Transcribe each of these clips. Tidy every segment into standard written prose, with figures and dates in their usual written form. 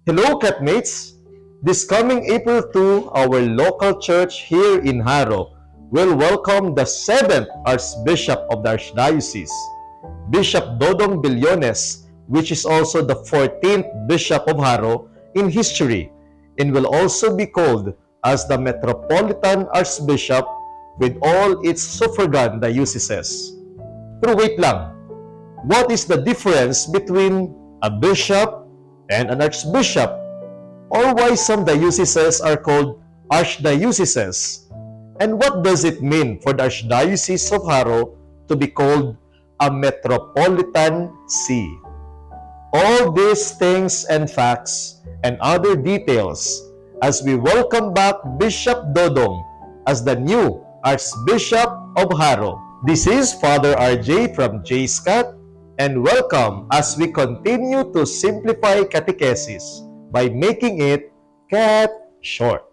Hello, Catmates! This coming April 2, our local church here in Haro will welcome the 7th Archbishop of the Archdiocese, Bishop Dodong Billones, which is also the 14th Bishop of Haro in history, and will also be called as the Metropolitan Archbishop with all its suffragan dioceses. Pero wait lang, what is the difference between a bishop and an archbishop? Or why some dioceses are called archdioceses? And what does it mean for the Archdiocese of Haro to be called a metropolitan see? All these things and facts and other details as we welcome back Bishop Dodong as the new Archbishop of Haro. This is Father RJ from JSCAT, and welcome as we continue to simplify catechesis by making it cat short.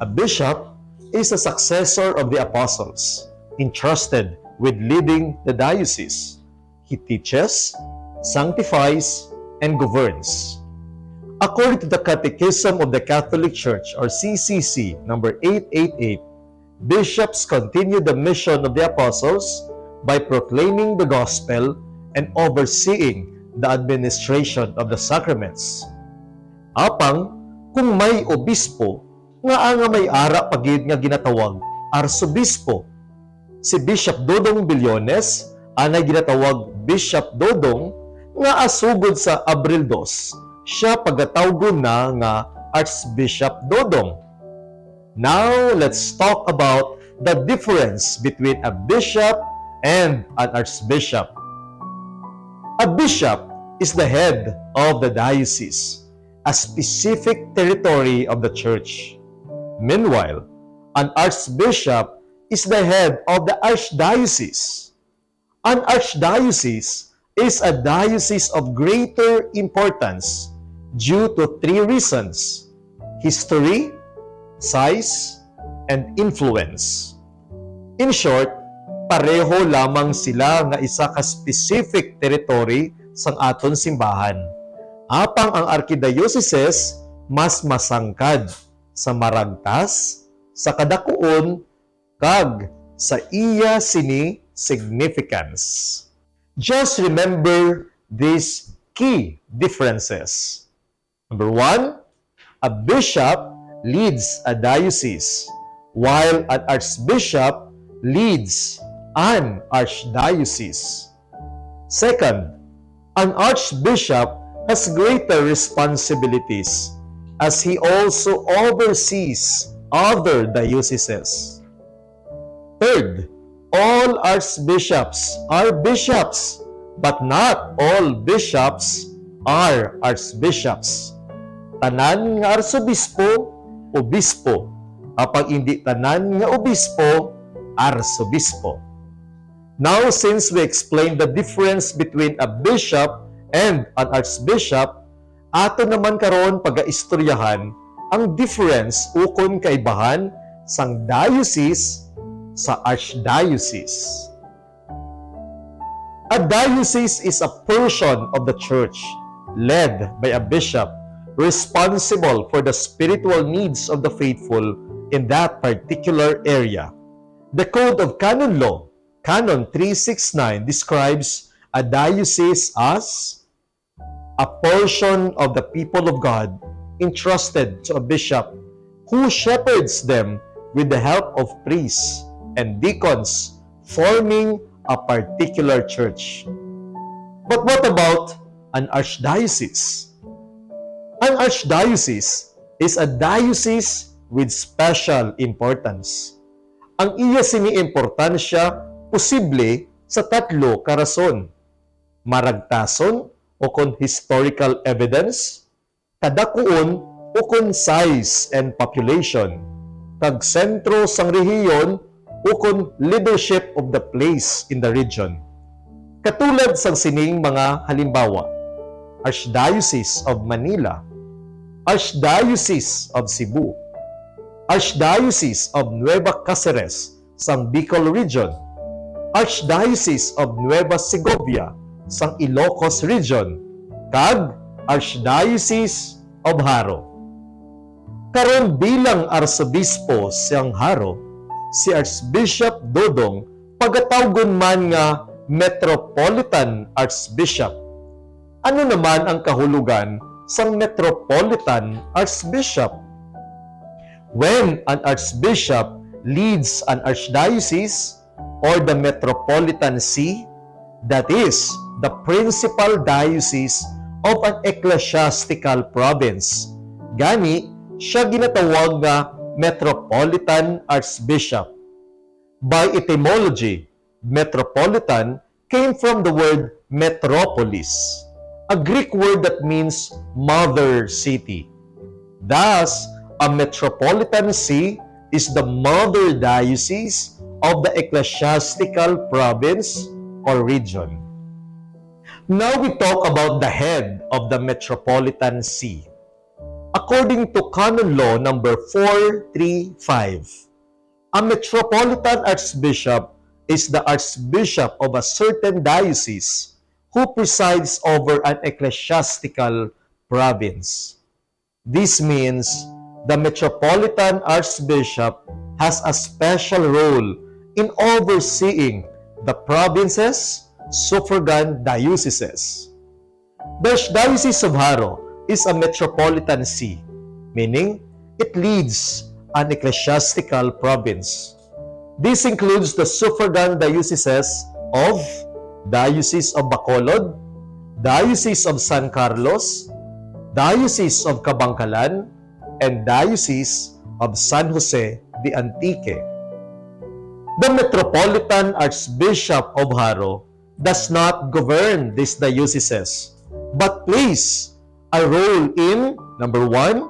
A bishop is a successor of the apostles, entrusted with leading the diocese. He teaches, sanctifies, and governs. According to the Catechism of the Catholic Church, or CCC, number 888, bishops continue the mission of the apostles by proclaiming the gospel and overseeing the administration of the sacraments. Apang, kung may obispo, nga may ara pagid nga ginatawag arsobispo. Si Bishop Dodong Billones anay ginatawag Bishop Dodong nga asugod sa Abril 2. Siya pagatawgon na nga Archbishop Dodong. Now, let's talk about the difference between a bishop and an archbishop. A bishop is the head of the diocese, a specific territory of the church. Meanwhile, an archbishop is the head of the archdiocese. An archdiocese is a diocese of greater importance due to 3 reasons: history, size, and influence. In short, pareho lamang sila nga isa ka specific territory sang aton simbahan. Apang ang archdioceses mas masangkad sa maragtas, sa kadakuon, kag sa iya sini significance. Just remember these key differences. Number 1, a bishop leads a diocese, while an archbishop leads an archdiocese. Second, an archbishop has greater responsibilities as he also oversees other dioceses. Third, all archbishops are bishops, but not all bishops are archbishops. Tanan nga arsobispo, obispo. Kapag hindi tanan nga obispo, arsobispo. Now, since we explained the difference between a bishop and an archbishop, ato naman karon pagaistoryahan ang difference ukon kaibahan sang diocese sa archdiocese. A diocese is a portion of the church led by a bishop responsible for the spiritual needs of the faithful in that particular area. The Code of Canon Law, Canon 369, describes a diocese as a portion of the people of God entrusted to a bishop who shepherds them with the help of priests and deacons forming a particular church. But what about an archdiocese? An archdiocese is a diocese with special importance. Ang iya sini-importansya posible sa tatlo ka rason. Maragtason o kon historical evidence, kadakuon o kon size and population, kag sentro sang rehiyon o kon leadership of the place in the region. Katulad sang sining mga halimbawa, Archdiocese of Manila, Archdiocese of Cebu, Archdiocese of Nueva Cáceres sang Bicol Region, Archdiocese of Nueva Segovia sang Ilocos Region, kag Archdiocese of Haro. Karon bilang Arsobispo siyang Haro, si Archbishop Dodong pagatawgon man nga Metropolitan Archbishop. Ano naman ang kahulugan sang Metropolitan Archbishop? When an Archbishop leads an Archdiocese or the Metropolitan See, that is, the principal diocese of an ecclesiastical province, gani siya ginatawag nga Metropolitan Archbishop. By etymology, Metropolitan came from the word metropolis, a Greek word that means mother city. Thus, a metropolitan see is the mother diocese of the ecclesiastical province or region. Now we talk about the head of the metropolitan see. According to Canon Law number 435, a metropolitan archbishop is the archbishop of a certain diocese who presides over an ecclesiastical province. This means the Metropolitan Archbishop has a special role in overseeing the province's suffragan dioceses. The Archdiocese of Haro is a metropolitan see, meaning it leads an ecclesiastical province. This includes the suffragan dioceses of Diocese of Bacolod, Diocese of San Carlos, Diocese of Kabangkalan, and Diocese of San Jose de Antique. The Metropolitan Archbishop of Haro does not govern these dioceses, but plays a role in, number 1,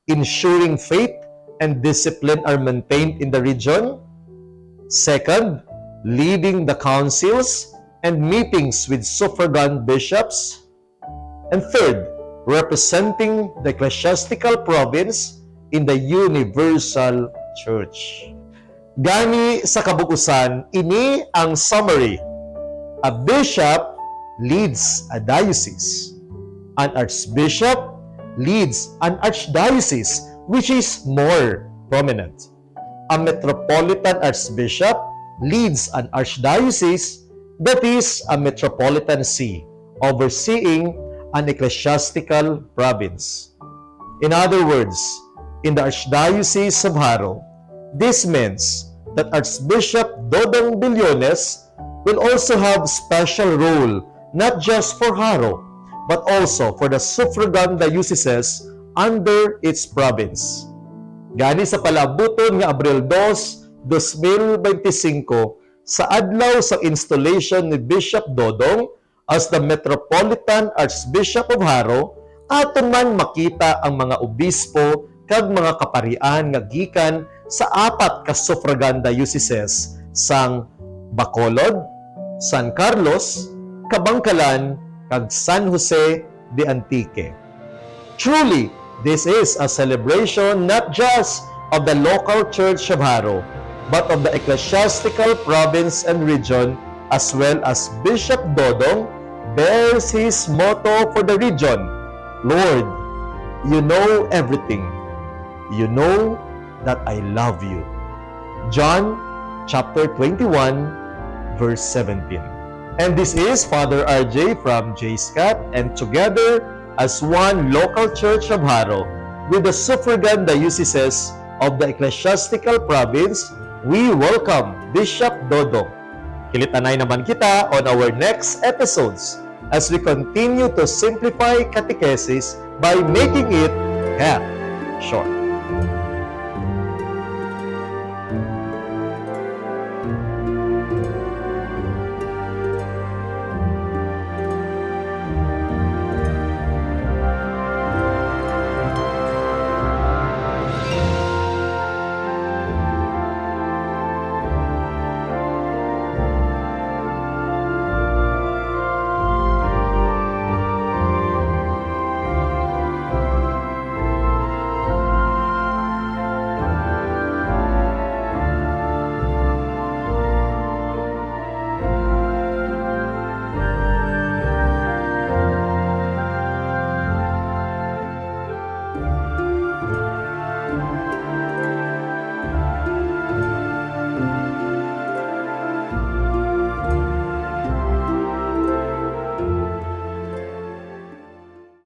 ensuring faith and discipline are maintained in the region. Second, leading the councils and meetings with suffragan bishops. And third, representing the ecclesiastical province in the universal church. Gani sa kabukusan, ini ang summary. A bishop leads a diocese. An archbishop leads an archdiocese, which is more prominent. A metropolitan archbishop leads an archdiocese, that is a metropolitan see, overseeing an ecclesiastical province. In other words, in the Archdiocese of Haro, this means that Archbishop Dodong Billones will also have special role not just for Haro, but also for the suffragan dioceses under its province. Gani sa palabuton nga Abril 2, 2025, sa adlaw sa installation ni Bishop Dodong as the Metropolitan Archbishop of Haro, aton man makita ang mga obispo kag mga kaparian nga gikan sa 4 ka suffragan dioceses sang Bacolod, San Carlos, Kabangkalan, kag San Jose de Antique. Truly, this is a celebration not just of the local church of Haro, but of the ecclesiastical province and region, as well as Bishop Dodong bears his motto for the region, Lord, you know everything. You know that I love you. John chapter 21, verse 17. And this is Father RJ from JSCAT, and together as one local church of Haro with the suffragan dioceses of the ecclesiastical province, we welcome Bishop Dodong. Kilitanay naman kita on our next episodes as we continue to simplify catechesis by making it short.